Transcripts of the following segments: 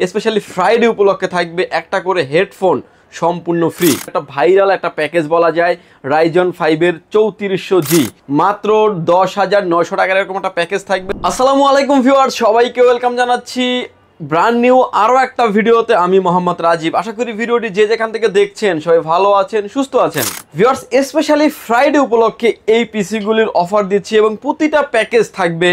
Specially Friday উপলক্ষে থাকবে একটা করে হেডফোন সম্পূর্ণ ফ্রি। একটা ভাইরাল একটা প্যাকেজ বলা যায়, রাইজন 5-এর 3400G মাত্র 10,900 টাকার এরকম একটা প্যাকেজ থাকবে। আসসালামু আলাইকুম ভিউয়ার্স, সবাইকে ওয়েলকাম জানাচ্ছি ব্র্যান্ড নিউ আরও একটা ভিডিওতে। আমি মোহাম্মদ রাজীব। আশা করি ভিডিওটি যে যেখান থেকে দেখছেন সবাই ভালো আছেন, সুস্থ আছেন। ভিউয়ার্স, স্পেশালি ফ্রাইডে উপলক্ষে এই পিসিগুলির অফার দিচ্ছি এবং প্রতিটা প্যাকেজ থাকবে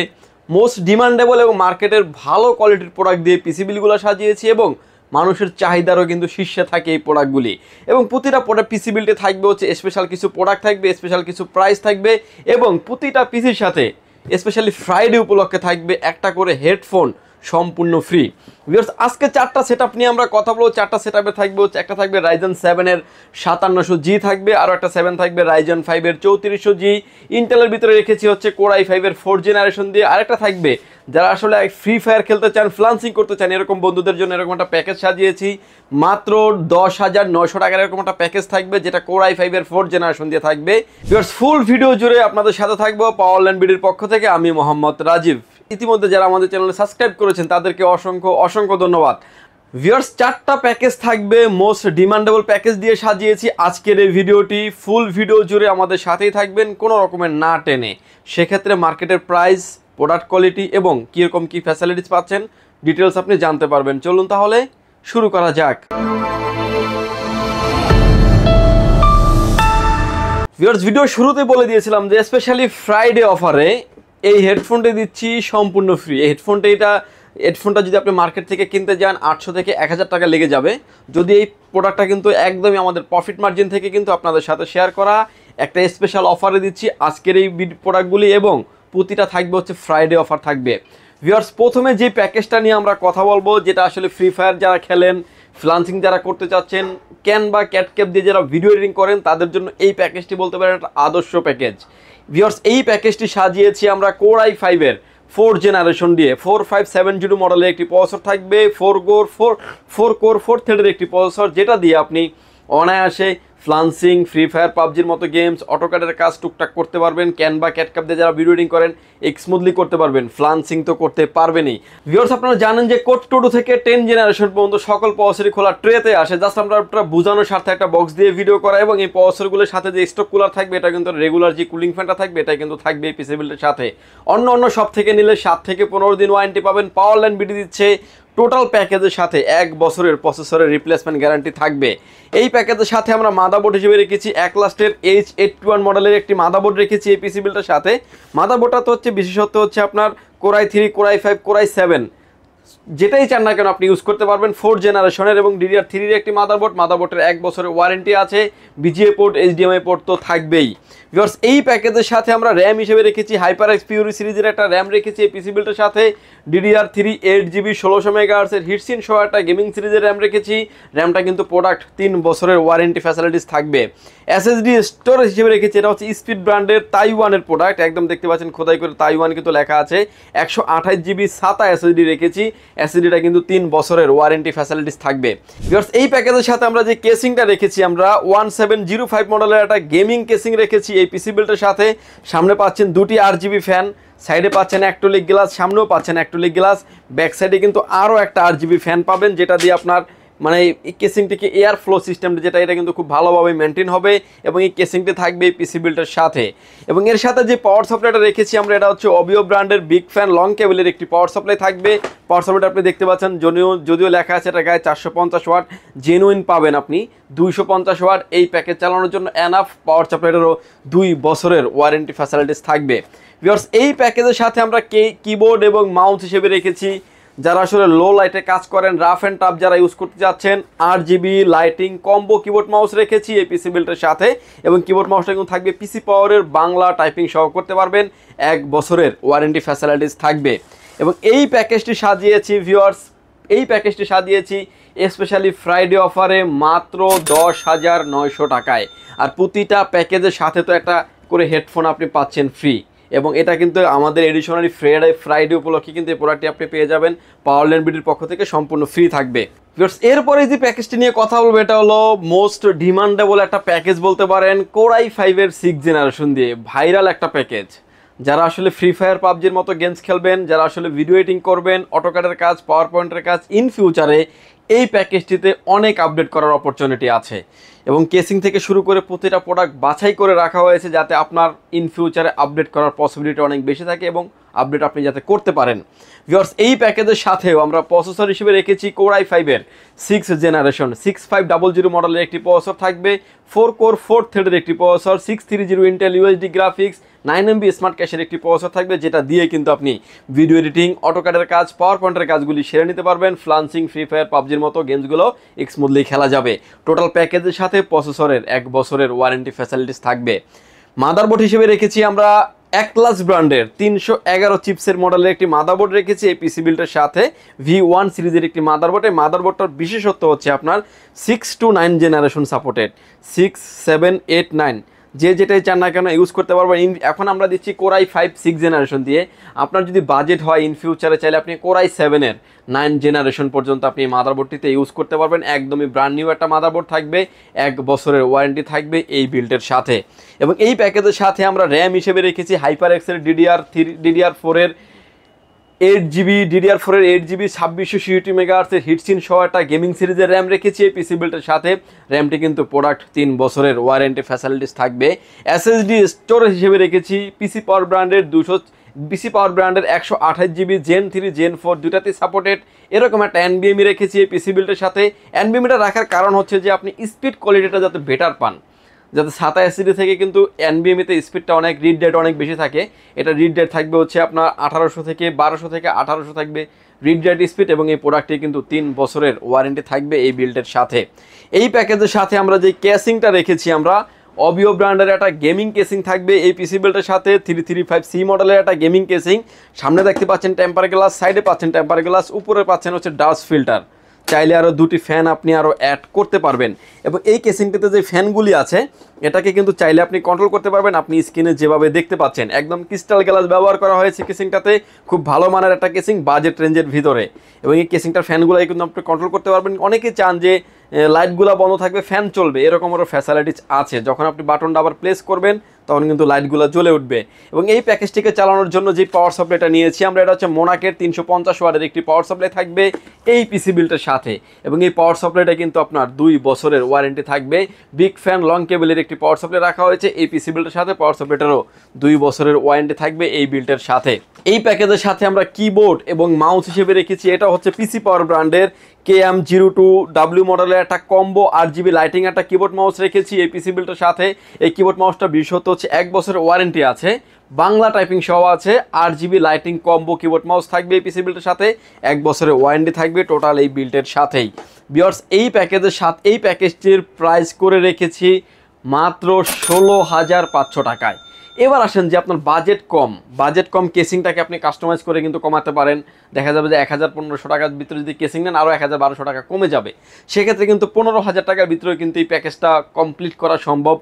মোস্ট ডিমান্ডেবল এবং মার্কেটের ভালো কোয়ালিটির প্রোডাক্ট দিয়ে পিসিবিলগুলো সাজিয়েছি এবং মানুষের চাহিদারও কিন্তু শীর্ষে থাকে এই প্রোডাক্টগুলি। এবং প্রতিটা পিসিবিলটি থাকবে হচ্ছে স্পেশাল কিছু প্রোডাক্ট থাকবে, স্পেশাল কিছু প্রাইস থাকবে এবং প্রতিটা পিসির সাথে স্পেশালি ফ্রাইডে উপলক্ষে থাকবে একটা করে হেডফোন সম্পূর্ণ ফ্রি। ভিউয়ার্স, আজকে চারটা সেটআপ নিয়ে আমরা কথা বলবো। চারটা সেটআপে থাকবে হচ্ছে, একটা থাকবে রাইজন 7-এর 5700G থাকবে, আরও একটা 7 থাকবে রাইজন 5-এর 3400G। ইন্টেলের ভিতরে রেখেছি হচ্ছে কোর i5-এর 4th জেনারেশন দিয়ে। আরেকটা থাকবে যারা আসলে ফ্রি ফায়ার খেলতে চান, ফ্লান্সিং করতে চান, এরকম বন্ধুদের জন্য এরকম একটা প্যাকেজ সাজিয়েছি। মাত্র 10,900 টাকার এরকম একটা প্যাকেজ থাকবে, যেটা কোর i5-এর 4th জেনারেশন দিয়ে থাকবে। ভিউয়ার্স, ফুল ভিডিও জুড়ে আপনাদের সাথে থাকবো পাওয়ারল্যান্ড বিডির পক্ষ থেকে আমি মোহাম্মদ রাজীব। ইতিমধ্যে যারা আমাদের চ্যানেলে সাবস্ক্রাইব করেছেন তাদেরকে অসংখ্য ধন্যবাদ। ভিউয়ার্স, চারটা প্যাকেজ থাকবে, মোস্ট ডিমান্ডেবল প্যাকেজ দিয়ে সাজিয়েছি আজকের এই ভিডিওটি। ফুল ভিডিও জুড়ে আমাদের সাথেই থাকবেন, কোনো রকমের না টেনে। সেক্ষেত্রে মার্কেটের প্রাইস, প্রোডাক্ট কোয়ালিটি এবং কীরকম কী ফ্যাসিলিটিস পাচ্ছেন ডিটেলস আপনি জানতে পারবেন। চলুন তাহলে শুরু করা যাক। ভিউয়ার্স, ভিডিও শুরুতে বলে দিয়েছিলাম যে স্পেশালি ফ্রাইডে অফারে এই হেডফোনটা দিচ্ছি সম্পূর্ণ ফ্রি। এই হেডফোনটা যদি আপনি মার্কেট থেকে কিনতে যান 800 থেকে 1000 টাকা লেগে যাবে। যদি এই প্রোডাক্টটা কিন্তু একদমই আমাদের প্রফিট মার্জিন থেকে কিন্তু আপনাদের সাথে শেয়ার করা একটা স্পেশাল অফারে দিচ্ছি আজকের এই প্রোডাক্টগুলি এবং প্রতিটা থাকবে হচ্ছে ফ্রাইডে অফার থাকবে। ভিউয়ার্স, প্রথমে যে প্যাকেজটা নিয়ে আমরা কথা বলবো, যেটা আসলে ফ্রি ফায়ার যারা খেলেন, ফ্লান্সিং যারা করতে চাচ্ছেন, ক্যান বা ক্যাটক্যাপ দিয়ে যারা ভিডিও এডিটিং করেন, তাদের জন্য এই প্যাকেজটি বলতে পারেন একটা আদর্শ প্যাকেজ। ভিউয়ার্স, এই প্যাকেজটি সাজিয়েছি আমরা কোর i5-এর 4th জেনারেশন দিয়ে। 4570 মডেলের একটি প্রসেসর থাকবে, 4 কোর 4 থ্রেডের একটি প্রসেসর, যেটা দিয়ে আপনি অনায়াসে ফ্লান্সিং, ফ্রি ফায়ার, পাবজির মতো গেমস, অটোক্যাডের কাজ টুকটাক করতে পারবেন। ক্যান বা ক্যাটক্যাপ দিয়ে যারা ভিডিও এডিটিং করেন স্মুথলি করতে পারবেন, ফ্লান্সিং তো করতে পারবেনই। ভিউয়ার্স, আপনারা জানেন যে কোড 2 থেকে 10 জেনারেশন পর্যন্ত সকল প্রসেসরই খোলা ট্রেতে আসে। জাস্ট আমরা বোঝানোর স্বার্থে একটা বক্স দিয়ে ভিডিও করা এবং এই প্রসেসরগুলোর সাথে যে স্টক কুলার থাকবে, এটা কিন্তু রেগুলার যে কুলিং ফ্যানটা থাকবে এটা কিন্তু থাকবে এই পিসিবিলটার সাথে। অন্য সব থেকে নিলে 7 থেকে 15 দিন ওয়ারেন্টি পাবেন। পাওয়ারল্যান্ড বিডি দিচ্ছে টোটাল প্যাকেজের সাথে 1 বছরের প্রসেসরের রিপ্লেসমেন্ট গ্যারান্টি থাকবে। এই প্যাকেজের সাথে আমরা মাদারবোর্ড হিসেবে রেখেছি অ্যাক্লাস্টের H821 মডেলের একটি মাদারবোর্ড রেখেছি এই পিসিবিলটার সাথে। মাদারবোর্ডটা তো হচ্ছে বিশেষত্ব হচ্ছে আপনার core i3, core i5, core i7 যেটাই চান না কেন আপনি ইউজ করতে পারবেন। 4th জেনারেশনের এবং DDR3-এর একটি মাদারবোর্ডের 1 বছরের ওয়ারেন্টি আছে। BGA পোর্ট, HDMI পোর্ট তো থাকবেই। ভিউয়ার্স, এই প্যাকেজের সাথে আমরা র্যাম হিসেবে রেখেছি HyperX Fury সিরিজের একটা র্যাম রেখেছি এই পিসিবিলটার সাথে। DDR3 8GB 1600 MHz হিটসিন সহ একটা গেমিং সিরিজের র্যাম রেখেছি। র্যামটা কিন্তু প্রোডাক্ট 3 বছরের ওয়ারেন্টি ফ্যাসিলিটিস থাকবে। SSD স্টোরেজ হিসেবে রেখেছি, এটা হচ্ছে স্পিড ব্র্যান্ডের তাইওয়ানের প্রোডাক্ট, একদম দেখতে পাচ্ছেন খোদাই করে তাইওয়ান কিন্তু লেখা আছে। 128GB SATA SSD রেখেছি। SSDটা কিন্তু 3 বছরের ওয়ারেন্টি ফ্যাসিলিটিস থাকবে। ভিউয়ার্স, এই প্যাকেজের সাথে আমরা যে কেসিংটা রেখেছি, আমরা 1705 মডেলের একটা গেমিং কেসিং রেখেছি এই পিসিবিলটার সাথে। সামনে পাচ্ছেন 2টি RGB ফ্যান, সাইডে পাচ্ছেন অ্যাক্রিলিক গ্লাস, সামনেও পাচ্ছেন অ্যাক্রিলিক গ্লাস, ব্যাক সাইডে কিন্তু আরও একটা RGB ফ্যান পাবেন, যেটা দিয়ে আপনার মানে এই কেসিংটিকে এয়ার ফ্লো সিস্টেমটা যেটা, এটা কিন্তু খুব ভালোভাবে মেনটেন হবে এবং এই কেসিংটি থাকবে এই পিসিবিলটার সাথে। এবং এর সাথে যে পাওয়ার সাপ্লাইটা রেখেছি আমরা, এটা হচ্ছে অবিও ব্র্যান্ডের বিগ ফ্যান লং কেবলের একটি পাওয়ার সাপ্লাই থাকবে। পাওয়ার সাপ্লাইটা আপনি দেখতে পাচ্ছেন, যদিও লেখা আছে এটা গায়ে 450 ওয়াট, জেনুইন পাবেন আপনি 250 ওয়াট। এই প্যাকেজ চালানোর জন্য এনাফ। পাওয়ার সাপ্লাইটারও 2 বছরের ওয়ারেন্টি ফ্যাসিলিটিস থাকবে। ভিউয়ার্স, এই প্যাকেজের সাথে আমরা কিবোর্ড এবং মাউস হিসেবে রেখেছি যারা আসলে লো লাইটে কাজ করেন, রাফ অ্যান্ড টাফ যারা ইউজ করতে যাচ্ছেন, RGB lighting combo keyboard mouse রেখেছি এই পিসিবিলটার সাথে। এবং কিবোর্ড মাউসটা কিন্তু থাকবে পিসি পাওয়ারের, বাংলা টাইপিং সহ করতে পারবেন, 1 বছরের ওয়ারেন্টি ফ্যাসিলিটিস থাকবে। এবং এই প্যাকেজটি সাজিয়েছি ভিউয়ার্স, স্পেশালি ফ্রাইডে অফারে মাত্র 10,900 টাকায়। আর প্রতিটা প্যাকেজের সাথে তো একটা করে হেডফোন আপনি পাচ্ছেন ফ্রি। এবং এটা কিন্তু আমাদের এডিশনালি ফ্রাইডে উপলক্ষে কিন্তু এই প্রোডাক্টটি আপনি পেয়ে যাবেন পাওয়ারল্যান্ড বিডির পক্ষ থেকে, সম্পূর্ণ ফ্রি থাকবে। এরপরে যে প্যাকেজটি নিয়ে কথা বলবো, এটা হলো মোস্ট ডিমান্ডেবল একটা প্যাকেজ বলতে পারেন, কোর i5-এর 6th জেনারেশন দিয়ে ভাইরাল একটা প্যাকেজ। যারা আসলে ফ্রি ফায়ার পাবজির মতো গেমস খেলবেন, যারা আসলে ভিডিও এডিটিং করবেন, অটোক্যাডের কাজ, পাওয়ার পয়েন্টের কাজ, ইন ফিউচারে এই প্যাকেজটিতে অনেক আপডেট করার অপরচুনিটি আছে এবং কেসিং থেকে শুরু করে প্রতিটা প্রোডাক্ট বাছাই করে রাখা হয়েছে যাতে আপনার ইন ফিউচারে আপডেট করার পসিবিলিটি অনেক বেশি থাকে এবং আপডেট আপনি যাতে করতে পারেন। ভিউয়ার্স, এই প্যাকেজের সাথেও আমরা প্রসেসর হিসেবে রেখেছি Core i5-এর 6th জেনারেশন 6500 মডেলের একটি প্রসেসর থাকবে, 4 কোর 4 থ্রেডের একটি processor, 630 Intel USD graphics, 9 MB smart ক্যাশের একটি প্রসেসর থাকবে, যেটা দিয়ে কিন্তু আপনি ভিডিও এডিটিং, অটোক্যাডের কাজ, পাওয়ার পয়েন্টের কাজগুলি সেরে নিতে পারবেন। ফ্লান্সিং, ফ্রি ফায়ার, পাবজির মতো গেমসগুলো স্মুথলি খেলা যাবে। টোটাল প্যাকেজের সাথে প্রসেসরের 1 বছরের ওয়ারেন্টি ফ্যাসিলিটিস থাকবে। মাদারবোর্ড হিসেবে রেখেছি আমরা অ্যাটলাস ব্র্যান্ডের 311 চিপসের মডেলের একটি মাদারবোর্ড রেখেছি এই পিসি বিল্ডের সাথে। V1 সিরিজের একটি মাদারবোর্ড। এই মাদারবোর্ডটার বিশেষত্ব হচ্ছে আপনার 6 to 9 জেনারেশন সাপোর্টেড, 6, 7, 8, 9 যে যেটাই চান না কেন ইউজ করতে পারবেন। এখন আমরা দিচ্ছি Core i5 6 জেনারেশন দিয়ে। আপনার যদি বাজেট হয় ইন ফিউচারে চাইলে আপনি Core i7-এর 9 জেনারেশন পর্যন্ত আপনি এই মাদারবোর্ডটিতে ইউজ করতে পারবেন। একদমই ব্র্যান্ড নিউ একটা মাদারবোর্ড থাকবে, 1 বছরের ওয়ারেন্টি থাকবে এই বিল্ডের সাথে। এবং এই প্যাকেজের সাথে আমরা র্যাম হিসেবে রেখেছি HyperX-এর DDR4-এর 8GB, DDR4-এর 8GB 2660 মেগাহার্টজের হিটসিন সহ একটা গেমিং সিরিজের র্যাম রেখেছি এই পিসি বিল্ডের সাথে। র্যামটি কিন্তু প্রোডাক্ট 3 বছরের ওয়ারেন্টি ফ্যাসিলিটিস থাকবে। SSD স্টোরেজ হিসেবে রেখেছি পিসি পাওয়ার ব্র্যান্ডের 128GB Gen 3 Gen 4 দুটাতেই সাপোর্টেড। এরকম একটা NVMe রেখেছি এই পিসি বিল্ডের সাথে। NVMeটা রাখার কারণ হচ্ছে যে আপনি স্পিড কোয়ালিটিটা যাতে বেটার পান, যাতে SATA SSD থেকে কিন্তু NVMe-তে স্পিডটা অনেক, রিড ডেট অনেক বেশি থাকে। এটা রিড ডেট থাকবে হচ্ছে আপনার 1800 থেকে 1200 থেকে 1800 থাকবে রিড ডেট স্পিড এবং এই প্রোডাক্টটি কিন্তু 3 বছরের ওয়ারেন্টি থাকবে এই বিল্ডের সাথে। এই প্যাকেজের সাথে আমরা যে কেসিংটা রেখেছি আমরা অবিও ব্র্যান্ডের একটা গেমিং কেসিং থাকবে এই পিসি বিল্ডের সাথে। 335C মডেলের একটা গেমিং কেসিং। সামনে দেখতে পাচ্ছেন টেম্পার গ্লাস, সাইডে পাচ্ছেন টেম্পার গ্লাস, উপরে পাচ্ছেন হচ্ছে ডাস্ট ফিল্টার। চাইলে আরও 2টি ফ্যান আপনি আরও অ্যাড করতে পারবেন। এবং এই কেসিংটিতে যে ফ্যানগুলি আছে এটাকে কিন্তু চাইলে আপনি কন্ট্রোল করতে পারবেন। আপনি স্ক্রিনে যেভাবে দেখতে পাচ্ছেন একদম ক্রিস্টাল গ্লাস ব্যবহার করা হয়েছে কেসিংটাতে। খুব ভালো মানের একটা কেসিং বাজেট রেঞ্জের ভিতরে। এবং এই কেসিংটার ফ্যানগুলো কিন্তু আপনি কন্ট্রোল করতে পারবেন। অনেকেই চান যে লাইটগুলো বন্ধ থাকবে, ফ্যান চলবে, এরকম আরও ফ্যাসিলিটিস আছে। যখন আপনি বাটনটা আবার প্লেস করবেন তখন কিন্তু লাইটগুলো জ্বলে উঠবে। এবং এই প্যাকেজটিকে চালানোর জন্য যে পাওয়ার সাপ্লাইটা নিয়েছি আমরা, এটা হচ্ছে মোনাকের 350 ওয়াটের একটি পাওয়ার সাপ্লাই থাকবে এই পিসি বিল্ডের সাথে। এবং এই পাওয়ার সাপ্লাইটা কিন্তু আপনার 2 বছরের ওয়ারেন্টি থাকবে। বিগ ফ্যান লং কেবলের একটি পাওয়ার সাপ্লাই রাখা হয়েছে এই পিসি বিল্ডের সাথে। পাওয়ার সাপ্লাইটারও 2 বছরের ওয়ারেন্টি থাকবে এই বিল্ডের সাথে। এই প্যাকেজের সাথে আমরা কিবোর্ড এবং মাউস হিসেবে রেখেছি, এটা হচ্ছে পিসি পাওয়ার ব্র্যান্ডের KM02W মডেলের একটা কম্বো RGB লাইটিং একটা কিবোর্ড মাউস রেখেছি এই পিসি বিল্ডের সাথে। এই কিবোর্ড মাউসটা বিশেষত হচ্ছে 1 বছরের ওয়ারেন্টি আছে, বাংলা টাইপিং সহ আছে, RGB lighting combo keyboard mouse থাকবে এই পিসি বিল্ডের সাথে। 1 বছরের ওয়ারেন্টি থাকবে টোটাল এই বিল্ডের সাথেই। ভিউয়ার্স, এই প্যাকেজের সাথে এই প্যাকেজটির প্রাইস করে রেখেছি মাত্র 16,500 টাকায়। এবার আসেন যে আপনার বাজেট কম কেসিংটাকে আপনি কাস্টমাইজ করে কিন্তু কমাতে পারেন। দেখা যাবে যে 1500 টাকার ভিতরে যদি কেসিং নেন আরও 1200 টাকা কমে যাবে। সেক্ষেত্রে কিন্তু 15,000 টাকার ভিতরে কিন্তু এই প্যাকেজটা কমপ্লিট করা সম্ভব।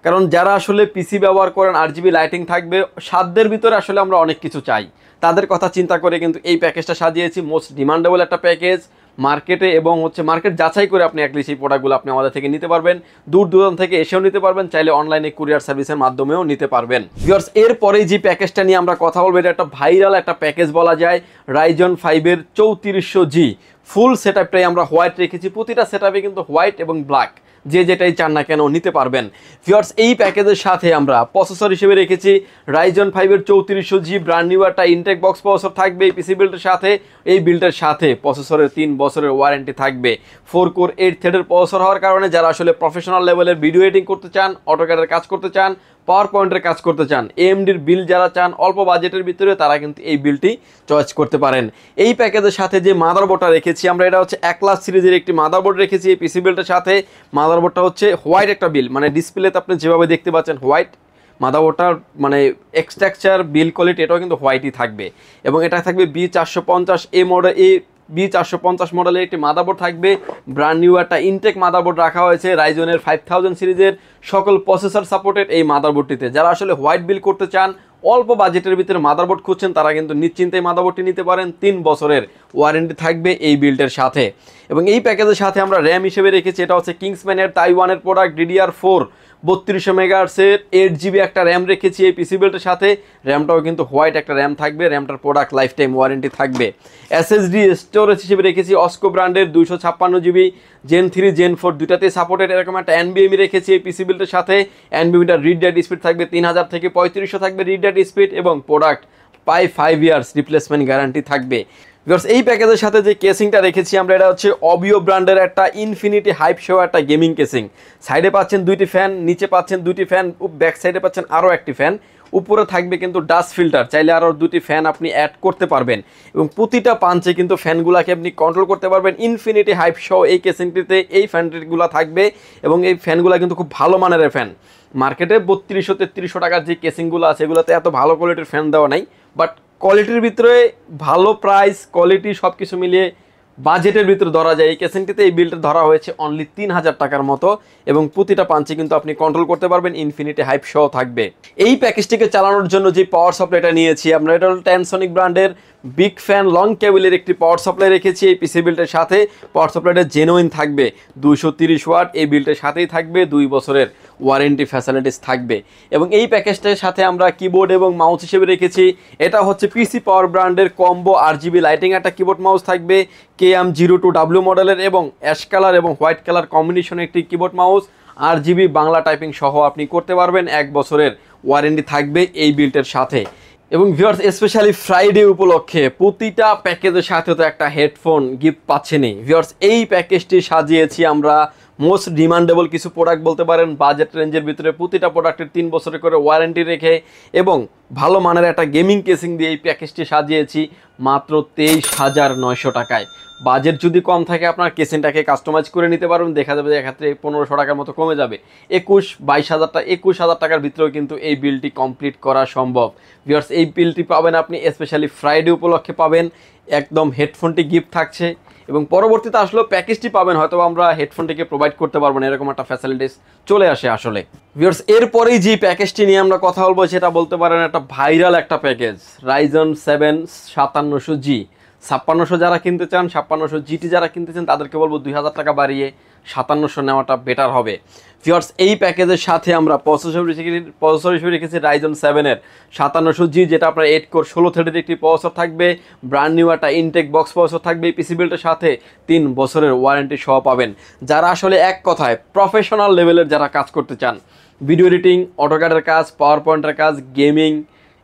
কারণ যারা আসলে পিসি ব্যবহার করেন, RGB লাইটিং থাকবে, সাধ্যের ভিতরে আসলে আমরা অনেক কিছু চাই, তাদের কথা চিন্তা করে কিন্তু এই প্যাকেজটা সাজিয়েছি। মোস্ট ডিমান্ডেবল একটা প্যাকেজ মার্কেটে, এবং হচ্ছে মার্কেট যাচাই করে আপনি অ্যাটলিস্ট এই প্রোডাক্টগুলো আপনি আমাদের থেকে নিতে পারবেন। দূর দূরান্ত থেকে এসেও নিতে পারবেন, চাইলে অনলাইনে কুরিয়ার সার্ভিসের মাধ্যমেও নিতে পারবেন। ভিউয়ার্স, এরপরেই যে প্যাকেজটা নিয়ে আমরা কথা বলবো, এটা একটা ভাইরাল একটা প্যাকেজ বলা যায়। Ryzen 5-এর 3400G ফুল সেটআপটাই আমরা হোয়াইট রেখেছি। প্রতিটা সেটআপে কিন্তু হোয়াইট এবং ব্ল্যাক যে যেটাই চান না কেন নিতে পারবেন। ভিউয়ার্স, এই প্যাকেজের সাথে আমরা প্রসেসর হিসেবে রেখেছি Ryzen 5-এর 3400G ব্র্যান্ড নিউ একটা ইনটেক বক্স প্রসেসর থাকবে এই পিসি বিল্ডের সাথে। এই বিল্ডের সাথে প্রসেসরের 3 বছরের ওয়ারেন্টি থাকবে। 4 কোর 8 থ্রেডের প্রসেসর হওয়ার কারণে যারা আসলে প্রফেশনাল লেভেলের ভিডিও এডিটিং করতে চান, অটোক্যাডের কাজ করতে চান, পাওয়ার পয়েন্টের কাজ করতে চান, AMD'র বিল যারা চান অল্প বাজেটের ভিতরে, তারা কিন্তু এই বিলটি চয়েস করতে পারেন। এই প্যাকেজের সাথে যে মাদারবোর্ডটা রেখেছি আমরা, এটা হচ্ছে অ্যাটলাস সিরিজের একটি মাদারবোর্ড রেখেছি এই পিসি বিল্ডের সাথে। মাদারবোর্ডটা হচ্ছে হোয়াইট একটা বিল, মানে ডিসপ্লেতে আপনি যেভাবে দেখতে পাচ্ছেন হোয়াইট মাদারবোর্ডটার মানে এক্সট্রাকচার বিল কোয়ালিটি এটাও কিন্তু হোয়াইটই থাকবে। এবং এটা থাকবে B450A মডেল, B450 মডেলের একটি মাদারবোর্ড থাকবে। ব্র্যান্ড নিউ একটা ইনটেক মাদারবোর্ড রাখা হয়েছে রাইজনের 5000 সিরিজের সকল প্রসেসর সাপোর্টেড এই মাদারবোর্ডটিতে। যারা আসলে হোয়াইট বিল করতে চান, অল্প বাজেটের ভিতরে মাদারবোর্ড খুঁজছেন, তারা কিন্তু নিশ্চিন্তে মাদারবোর্ডটি নিতে পারেন। 3 বছরের ওয়ারেন্টি থাকবে এই বিল্ডের সাথে। এবং এই প্যাকেজের সাথে আমরা র্যাম হিসেবে রেখেছি, এটা হচ্ছে কিংসম্যানের তাইওয়ানের প্রোডাক্ট DDR4 3200 MHz 8GB একটা র্যাম রেখেছি এই পিসি বিল্ডের সাথে। র্যামটাও কিন্তু হোয়াইট একটা র্যাম থাকবে, র্যামটার প্রোডাক্ট লাইফ টাইম ওয়ারেন্টি থাকবে। SSD স্টোরেজ হিসেবে রেখেছি অস্কো ব্র্যান্ডের 256GB Gen 3 Gen 4 দুটাতেই সাপোর্টেড এরকম একটা NVMe রেখেছি এই পিসি বিল্ডের সাথে। NVMeটার রিড রাইট স্পিড থাকবে 3000 থেকে 3500 থাকবে রিড রাইট স্পিড, এবং প্রোডাক্ট 5 ইয়ার্স রিপ্লেসমেন্ট গ্যারান্টি থাকবে। বিকজ এই প্যাকেজের সাথে যে কেসিংটা রেখেছি আমরা, এটা হচ্ছে অবিও ব্র্যান্ডের একটা ইনফিনিটি হাইপ শো একটা গেমিং কেসিং। সাইডে পাচ্ছেন দুইটি ফ্যান, নিচে পাচ্ছেন দুইটি ফ্যান, ব্যাক সাইডে পাচ্ছেন আরও একটি ফ্যান, উপরে থাকবে কিন্তু ডাস্ট ফিল্টার, চাইলে আরও দুটি ফ্যান আপনি অ্যাড করতে পারবেন, এবং প্রতিটা পাঞ্চে কিন্তু ফ্যানগুলোকে আপনি কন্ট্রোল করতে পারবেন। ইনফিনিটি হাইপ শো এই কেসিংটিতে এই ফ্যানগুলো থাকবে, এবং এই ফ্যানগুলো কিন্তু খুব ভালো মানের ফ্যান। মার্কেটে 3200-3300 টাকার যে কেসিংগুলো আছে এগুলোতে এত ভালো কোয়ালিটির ফ্যান দেওয়া নাই, বাট কোয়ালিটির ভিতরে ভালো প্রাইস কোয়ালিটি সব কিছু মিলিয়ে বাজেটের ভিতরে ধরা যায়। এই কেসিংটিতে এই বিলটা ধরা হয়েছে অনলি 3000 টাকার মতো, এবং প্রতিটা পাঞ্চে কিন্তু আপনি কন্ট্রোল করতে পারবেন, ইনফিনিটি হাইপ শো থাকবে। এই প্যাকেজটিকে চালানোর জন্য যে পাওয়ার সাপ্লাইটা নিয়েছি আমরা, এটা হল ট্যানসনিক ব্র্যান্ডের বিগ ফ্যান লং কেবলের একটি পাওয়ার সাপ্লাই রেখেছি এই পিসি বিল্টের সাথে। পাওয়ার সাপ্লাইটা জেনুইন থাকবে, 230 ওয়াট, এই বিল্টের সাথেই থাকবে, 2 বছরের ওয়ারেন্টি ফ্যাসিলিটিস থাকবে। এবং এই প্যাকেজটার সাথে আমরা কিবোর্ড এবং মাউস হিসেবে রেখেছি, এটা হচ্ছে পিসি পাওয়ার ব্র্যান্ডের কম্বো RGB লাইটিং একটা কিবোর্ড মাউস থাকবে, KM02W মডেলের, এবং অ্যাশ কালার এবং হোয়াইট কালার কম্বিনেশনে একটি keyboard mouse, RGB Bangla typing সহ আপনি করতে পারবেন, 1 বছরের ওয়ারেন্টি থাকবে এই বিল্টের সাথে। এবং ভিউয়ার্স, স্পেশালি ফ্রাইডে উপলক্ষে প্রতিটা প্যাকেজের সাথে তো একটা হেডফোন গিফট পাচ্ছেনই। ভিউয়ার্স, এই প্যাকেজটি সাজিয়েছি আমরা মোস্ট ডিমান্ডেবল কিছু প্রোডাক্ট বলতে পারেন, বাজেট রেঞ্জের ভিতরে প্রতিটা প্রোডাক্টের 3 বছরের করে ওয়ারেন্টি রেখে, এবং ভালো মানের একটা গেমিং কেসিং দিয়ে এই প্যাকেজটি সাজিয়েছি মাত্র 23,900 টাকায়। বাজেট যদি কম থাকে আপনার কেসিংটাকে কাস্টমাইজ করে নিতে পারবেন, দেখা যাবে যে এক্ষেত্রে 1500 টাকার মতো কমে যাবে, 21,000 টাকার ভিতরেও কিন্তু এই বিলটি কমপ্লিট করা সম্ভব। ভিউয়ার্স, এই বিলটি পাবেন আপনি স্পেশালি ফ্রাইডে উপলক্ষে পাবেন, একদম হেডফোনটি গিফট থাকছে, এবং পরবর্তীতে আসলেও প্যাকেজটি পাবেন, হয়তো আমরা হেডফোনটিকে প্রোভাইড করতে পারবো না, এরকম একটা ফ্যাসিলিটিস চলে আসে আসলে। ভিউয়ার্স, এরপরেই যে প্যাকেজটি নিয়ে আমরা কথা বলবো সেটা বলতে পারেন একটা ভাইরাল একটা প্যাকেজ, Ryzen 7 5700G। 5600 যারা কিনতে চান, 5600 GT যারা কিনতে চান, তাদেরকে বলবো 2000 টাকা বাড়িয়ে 5700 নেওয়াটা বেটার হবে। ভিউয়ার্স, এই প্যাকেজের সাথে আমরা প্রসেসর হিসেবে রেখেছি Ryzen 7-এর 5700G, যেটা আপনার 8 কোর 16 থ্রেডের একটি প্রসেসর থাকবে, ব্র্যান্ড নিউ একটা ইনটেক বক্স প্রসেসর থাকবে এই পিসি বিল্ডের সাথে, 3 বছরের ওয়ারেন্টি সহ পাবেন। যারা আসলে এক কথায় প্রফেশনাল লেভেলের যারা কাজ করতে চান, ভিডিও এডিটিং, অটোক্যাডের কাজ, পাওয়ার পয়েন্টের কাজ, গেমিং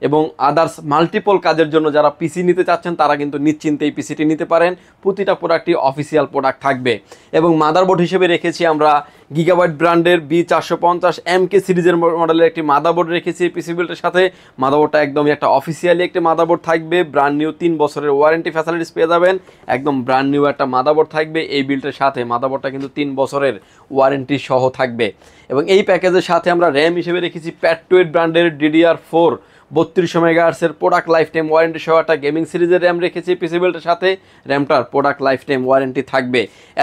এবং আদার্স মাল্টিপল কাজের জন্য যারা পিসি নিতে চাচ্ছেন, তারা কিন্তু নিশ্চিন্তে এই পিসিটি নিতে পারেন। প্রতিটা প্রোডাক্টই অফিসিয়াল প্রোডাক্ট থাকবে। এবং মাদারবোর্ড হিসেবে রেখেছি আমরা গিগাবাইট ব্র্যান্ডের B450MK সিরিজের মডেলের একটি মাদারবোর্ড রেখেছি এই পিসি বিল্ডের সাথে। মাদারবোর্ডটা একদমই একটা অফিসিয়ালি একটি মাদারবোর্ড থাকবে, ব্র্যান্ড নিউ 3 বছরের ওয়ারেন্টি ফ্যাসিলিটিস পেয়ে যাবেন, একদম ব্র্যান্ড নিউ একটা মাদারবোর্ড থাকবে এই বিল্ডের সাথে। মাদারবোর্ডটা কিন্তু 3 বছরের ওয়ারেন্টি সহ থাকবে। এবং এই প্যাকেজের সাথে আমরা র্যাম হিসেবে রেখেছি Pat2 ব্র্যান্ডের DDR4 3200 MHz product life time warranty সহ একটা গেমিং সিরিজের র্যাম রেখেছি পিসি বিল্ডের সাথে, র্যামটার প্রোডাক্ট লাইফ টাইম ওয়ারেন্টি থাকবে।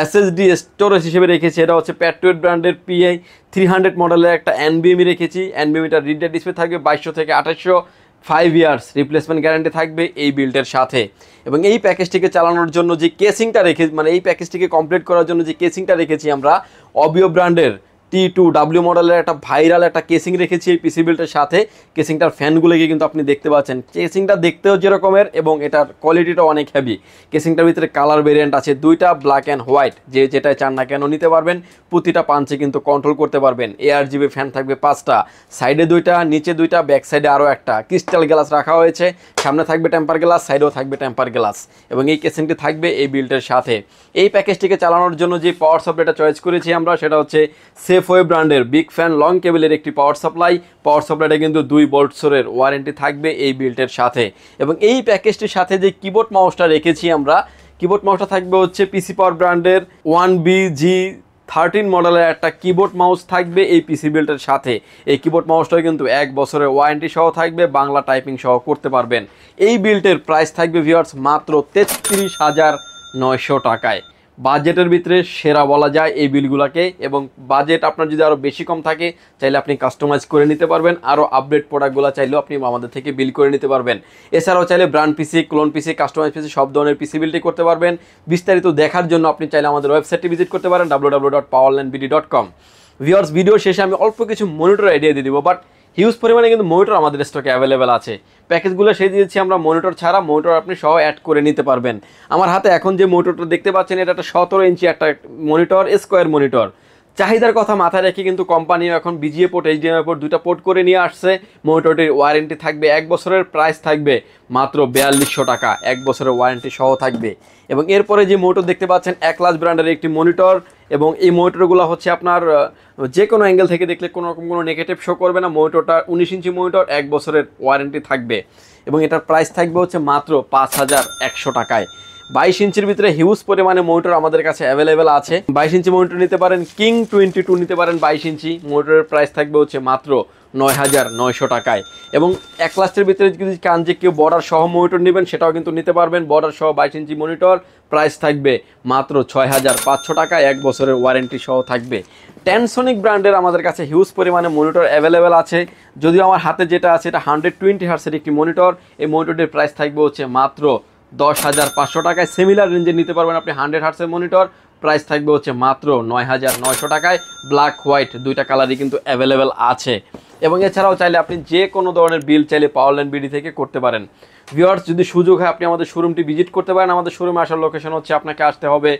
SSD স্টোরেজ হিসেবে রেখেছি, এটা হচ্ছে Pat2 ব্র্যান্ডের PI 300 মডেলের একটা NVMe রেখেছি। NVMeটার রিড রাইট ডিসপ্লে থাকবে 2200 থেকে 2800, 5 ইয়ার্স রিপ্লেসমেন্ট গ্যারান্টি থাকবে এই বিল্ডের সাথে। এবং এই প্যাকেজটিকে চালানোর জন্য যে কেসিংটা মানে এই প্যাকেজটিকে কমপ্লিট করার জন্য যে কেসিংটা রেখেছি আমরা, অবিও ব্র্যান্ডের T2W মডেলের একটা ভাইরাল একটা কেসিং রেখেছি এই পিসি বিল্ডের সাথে। কেসিংটার ফ্যানগুলোকে কিন্তু আপনি দেখতে পাচ্ছেন, কেসিংটা দেখতেও যেরকমের এবং এটার কোয়ালিটিটাও অনেক হেভি। কেসিংটার ভিতরে কালার ভেরিয়েন্ট আছে দুইটা, ব্ল্যাক অ্যান্ড হোয়াইট, যেটাই চান না কেন নিতে পারবেন। প্রতিটা পাঞ্চে কিন্তু কন্ট্রোল করতে পারবেন। ARGB ফ্যান থাকবে 5টা, সাইডে 2টা, নিচে 2টা, ব্যাক সাইডে আরও একটা। ক্রিস্টাল গ্লাস রাখা হয়েছে, সামনে থাকবে টেম্পার গ্লাস, সাইডেও থাকবে টেম্পার গ্লাস, এবং এই কেসিংটি থাকবে এই বিল্ডের সাথে। এই প্যাকেজটিকে চালানোর জন্য যে পাওয়ার সাপ্লাইটা চয়েস করেছি আমরা, সেটা হচ্ছে সেফওয়ে ব্র্যান্ডের বিগ ফ্যান লং কেবলের একটি পাওয়ার সাপ্লাই। পাওয়ার সাপ্লাইটা কিন্তু 2 বছরের ওয়ারেন্টি থাকবে এই বিল্ডের সাথে। এবং এই প্যাকেজটির সাথে যে কিবোর্ড মাউসটা রেখেছি আমরা, কিবোর্ড মাউসটা থাকবে হচ্ছে পিসি পাওয়ার ব্র্যান্ডের 1BG13 মডেলের একটা কিবোর্ড মাউস থাকবে এই পিসি বিল্ডের সাথে। এই কিবোর্ড মাউসটাও কিন্তু 1 বছরের ওয়ারেন্টি সহ থাকবে, বাংলা টাইপিং সহ করতে পারবেন। এই বিল্ডের প্রাইস থাকবে ভিউয়ার্স মাত্র 33,900 টাকায়। বাজেটের ভিতরে সেরা বলা যায় এই বিলগুলোকে। এবং বাজেট আপনার যদি আরও বেশি কম থাকে, চাইলে আপনি কাস্টমাইজ করে নিতে পারবেন, আরও আপডেট প্রোডাক্টগুলো চাইলেও আপনি আমাদের থেকে বিল করে নিতে পারবেন। এছাড়াও চাইলে ব্র্যান্ড পিসি, ক্লোন পিসি, কাস্টমাইজ পিসি সব ধরনের পিসি বিলটি করতে পারবেন। বিস্তারিত দেখার জন্য আপনি চাইলে আমাদের ওয়েবসাইটটি ভিজিট করতে পারেন www.powerlandbd.com। ভিউয়ার্স, ভিডিও শেষে আমি অল্প কিছু মনিটর আইডিয়া দিয়ে দিব, বাট হিউজ পরিমাণে কিন্তু মনিটর আমাদের স্টকে অ্যাভেলেবেল আছে। প্যাকেজগুলো সেই দিয়েছি আমরা মনিটর ছাড়া, মনিটর আপনি সহ অ্যাড করে নিতে পারবেন। আমার হাতে এখন যে মনিটরটা দেখতে পাচ্ছেন এটা একটা 17 ইঞ্চি একটা মনিটর, স্কোয়ার মনিটর। চাহিদার কথা মাথায় রেখে কিন্তু কোম্পানি এখন বিজিএ পোর্ট, এইচডিএমআই পোর্ট দুইটা পোর্ট করে নিয়ে আসছে। মনিটরটির ওয়ারেন্টি থাকবে 1 বছরের, প্রাইস থাকবে মাত্র 4200 টাকা, 1 বছরের ওয়ারেন্টি সহ থাকবে। এবং এরপরে যে মনিটর দেখতে পাচ্ছেন একলাস ব্র্যান্ডের একটি মনিটর, এবং এই মনিটরগুলো হচ্ছে আপনার যে কোনো অ্যাঙ্গেল থেকে দেখলে কোনো রকম কোনো নেগেটিভ শো করবে না। মনিটরটা 19 ইঞ্চি মনিটর, 1 বছরের ওয়ারেন্টি থাকবে এবং এটার প্রাইস থাকবে হচ্ছে মাত্র 5100 টাকায়। 22 ইঞ্চির ভিতরে হিউজ পরিমাণে মনিটর আমাদের কাছে অ্যাভেলেবেল আছে। 22 ইঞ্চি মনিটর নিতে পারেন, কিং 22 নিতে পারেন 22 ইঞ্চি মনিটরের প্রাইস থাকবে হচ্ছে মাত্র 9900 টাকায়। এবং এক লাস্টের ভিতরে যদি কান যে কেউ বর্ডার সহ মনিটর নেবেন সেটাও কিন্তু নিতে পারবেন, বর্ডার সহ 22 ইঞ্চি মনিটর, প্রাইস থাকবে মাত্র 6500 টাকায়, 1 বছরের ওয়ারেন্টি সহ থাকবে। ট্যানসনিক ব্র্যান্ডের আমাদের কাছে হিউজ পরিমাণে মনিটর অ্যাভেলেবেল আছে। যদিও আমার হাতে যেটা আছে এটা 120 হার্সের একটি মনিটর, এই মনিটরটির প্রাইস থাকবে হচ্ছে মাত্র 10500 টাকায়। সিমিলার রেঞ্জে নিতে পারবেন আপনি 100 হার্সের মনিটর, প্রাইস থাকবে হচ্ছে মাত্র 9900 টাকায়। ব্ল্যাক হোয়াইট দুইটা কালারই কিন্তু অ্যাভেলেবেল আছে। এবং এছাড়াও চাইলে আপনি যে কোনো ধরনের বিল চাইলে পাওয়ারল্যান্ড বিডি থেকে করতে পারেন। ভিউয়ার্স, যদি সুযোগ হয় আপনি আমাদের শোরুমটি ভিজিট করতে পারেন। আমাদের শোরুমে আসার লোকেশন হচ্ছে আপনাকে আসতে হবে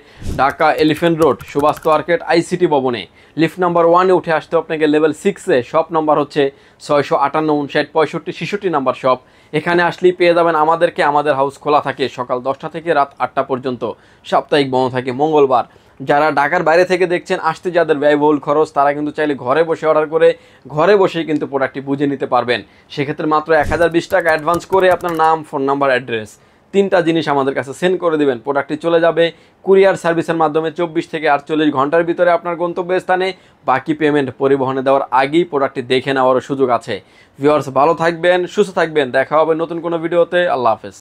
Dhaka elephant road, Suvastu arcade, ICT ভবনে। লিফট নাম্বার 1-এ উঠে আসতে আপনাকে লেভেল 6-এ, শপ নাম্বার হচ্ছে 658, 59, 65, 66 নাম্বার শপ। এখানে আসলেই পেয়ে যাবেন আমাদেরকে। আমাদের হাউস খোলা থাকে সকাল 10টা থেকে রাত 8টা পর্যন্ত, সাপ্তাহিক বন্ধ থাকে মঙ্গলবার। যারা ঢাকার বাইরে থেকে দেখছেন, আসতে যাদের ব্যয়বহুল খরচ, তারা কিন্তু চাইলে ঘরে বসে অর্ডার করে ঘরে বসেই কিন্তু প্রোডাক্টটি বুঝে নিতে পারবেন। সেক্ষেত্রে মাত্র 1020 টাকা অ্যাডভান্স করে আপনার নাম, ফোন নাম্বার, অ্যাড্রেস 3টা জিনিস আমাদের কাছে সেন্ড করে দেবেন। প্রোডাক্টটি চলে যাবে কুরিয়ার সার্ভিসের মাধ্যমে 24 থেকে 48 ঘন্টার ভিতরে আপনার গন্তব্যস্থানে। বাকি পেমেন্ট পরিবহনে দেওয়ার আগেই প্রোডাক্টটি দেখে নেওয়ারও সুযোগ আছে। ভিউয়ার্স, ভালো থাকবেন, সুস্থ থাকবেন, দেখা হবে নতুন কোনো ভিডিওতে। আল্লাহ হাফেজ।